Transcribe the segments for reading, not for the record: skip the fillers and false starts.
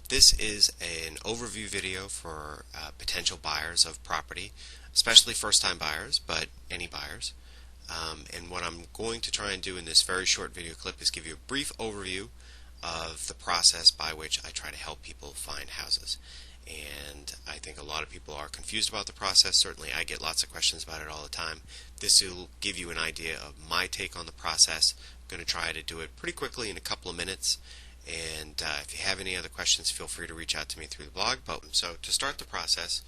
This is an overview video for potential buyers of property, especially first-time buyers, but any buyers. And what I'm going to try and do in this very short video clip is give you a brief overview of the process by which I try to help people find houses. And I think a lot of people are confused about the process. Certainly I get lots of questions about it all the time. This will give you an idea of my take on the process. I'm going to try to do it pretty quickly in a couple of minutes. And if you have any other questions, feel free to reach out to me through the blog. So to start the process,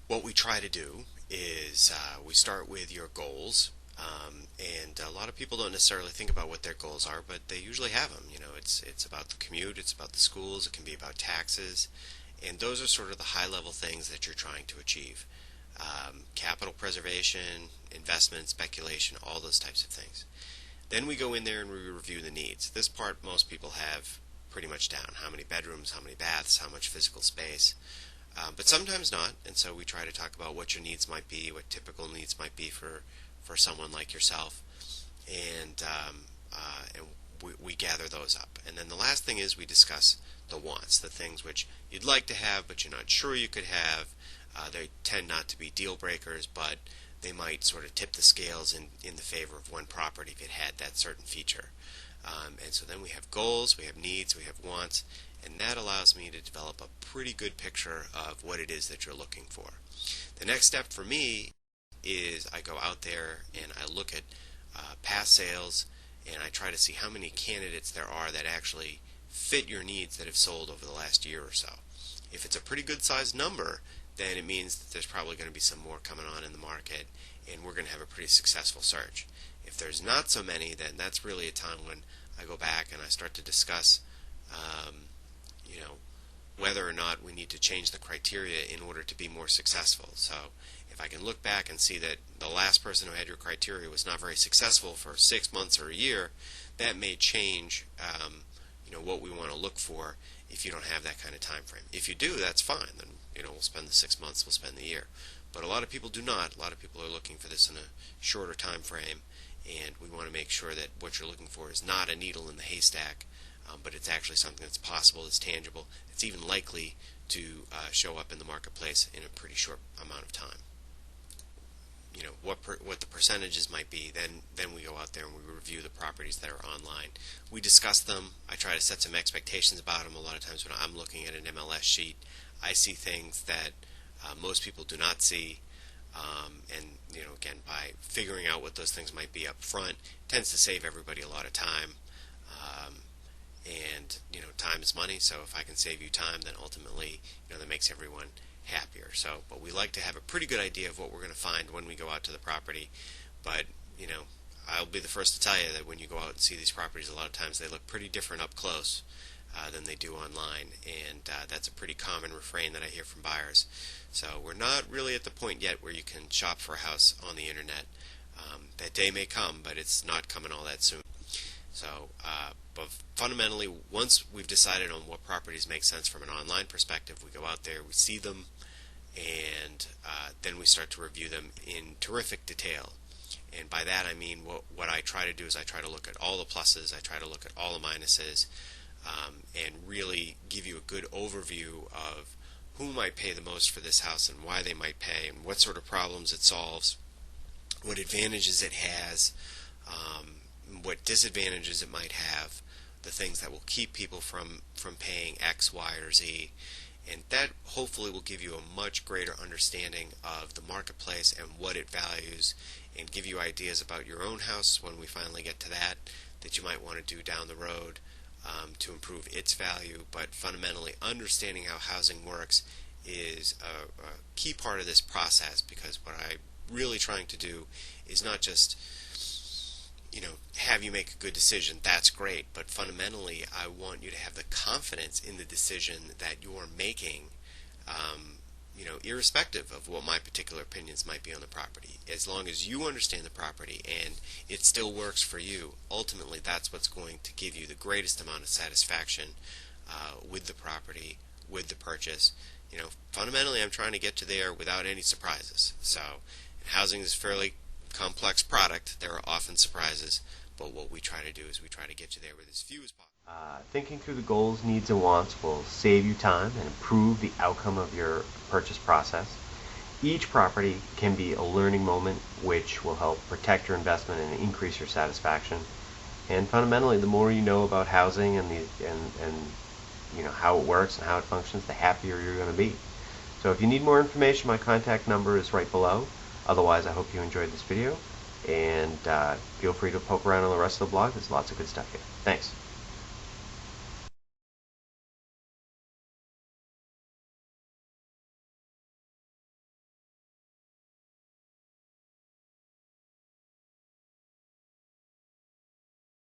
what we try to do is we start with your goals. And a lot of people don't necessarily think about what their goals are, but they usually have them. You know, it's about the commute, it's about the schools, it can be about taxes, and those are sort of the high-level things that you're trying to achieve. Capital preservation, investment, speculation, all those types of things. Then we go in there and we review the needs. This part most people have pretty much down. How many bedrooms, how many baths, how much physical space. But sometimes not, and so we try to talk about what your needs might be, what typical needs might be for someone like yourself, and we gather those up. And then the last thing is we discuss the wants, the things which you'd like to have but you're not sure you could have. They tend not to be deal breakers, but they might sort of tip the scales in the favor of one property if it had that certain feature. And so then we have goals, we have needs, we have wants, and that allows me to develop a pretty good picture of what it is that you're looking for. The next step for me is I go out there and I look at past sales, and I try to see how many candidates there are that actually fit your needs that have sold over the last year or so. If it's a pretty good sized number, then it means that there's probably going to be some more coming on in the market, and we're going to have a pretty successful search. If there's not so many, then that's really a time when I go back and I start to discuss whether or not we need to change the criteria in order to be more successful. So if I can look back and see that the last person who had your criteria was not very successful for 6 months or a year, that may change what we want to look for if you don't have that kind of time frame. If you do, that's fine. Then we'll spend the 6 months, we'll spend the year. But a lot of people do not. A lot of people are looking for this in a shorter time frame, and we want to make sure that what you're looking for is not a needle in the haystack, but it's actually something that's possible, it's tangible, it's even likely to show up in the marketplace in a pretty short amount of time. What the percentages might be, then we go out there and we review the properties that are online. We discuss them. I try to set some expectations about them. A lot of times when I'm looking at an MLS sheet, I see things that most people do not see, and again, by figuring out what those things might be up front, it tends to save everybody a lot of time. And time is money, so if I can save you time, then ultimately that makes everyone happier. But we like to have a pretty good idea of what we're going to find when we go out to the property. But I'll be the first to tell you that when you go out and see these properties, a lot of times they look pretty different up close than they do online, and that's a pretty common refrain that I hear from buyers. So we're not really at the point yet where you can shop for a house on the internet. That day may come, but it's not coming all that soon. So, but fundamentally, once we've decided on what properties make sense from an online perspective, we go out there, we see them, and then we start to review them in terrific detail. And by that I mean what I try to do is I try to look at all the pluses, I try to look at all the minuses, and really give you a good overview of who might pay the most for this house and why they might pay and what sort of problems it solves, what advantages it has, what disadvantages it might have, the things that will keep people from paying X, Y, or Z. And that hopefully will give you a much greater understanding of the marketplace and what it values, and give you ideas about your own house when we finally get to that you might want to do down the road to improve its value. But fundamentally, understanding how housing works is a key part of this process, because what I'm really trying to do is not just have you make a good decision. That's great, but fundamentally I want you to have the confidence in the decision that you're making, irrespective of what my particular opinions might be on the property. As long as you understand the property and it still works for you, ultimately that's what's going to give you the greatest amount of satisfaction with the property, with the purchase. Fundamentally I'm trying to get to there without any surprises. So housing is a fairly complex product. There are often surprises, but what we try to do is we try to get you there with as few as possible. Thinking through the goals, needs, and wants will save you time and improve the outcome of your purchase process. Each property can be a learning moment which will help protect your investment and increase your satisfaction. And fundamentally, the more you know about housing and how it works and how it functions, the happier you're going to be. So if you need more information, my contact number is right below. Otherwise, I hope you enjoyed this video, and feel free to poke around on the rest of the blog. There's lots of good stuff here. Thanks.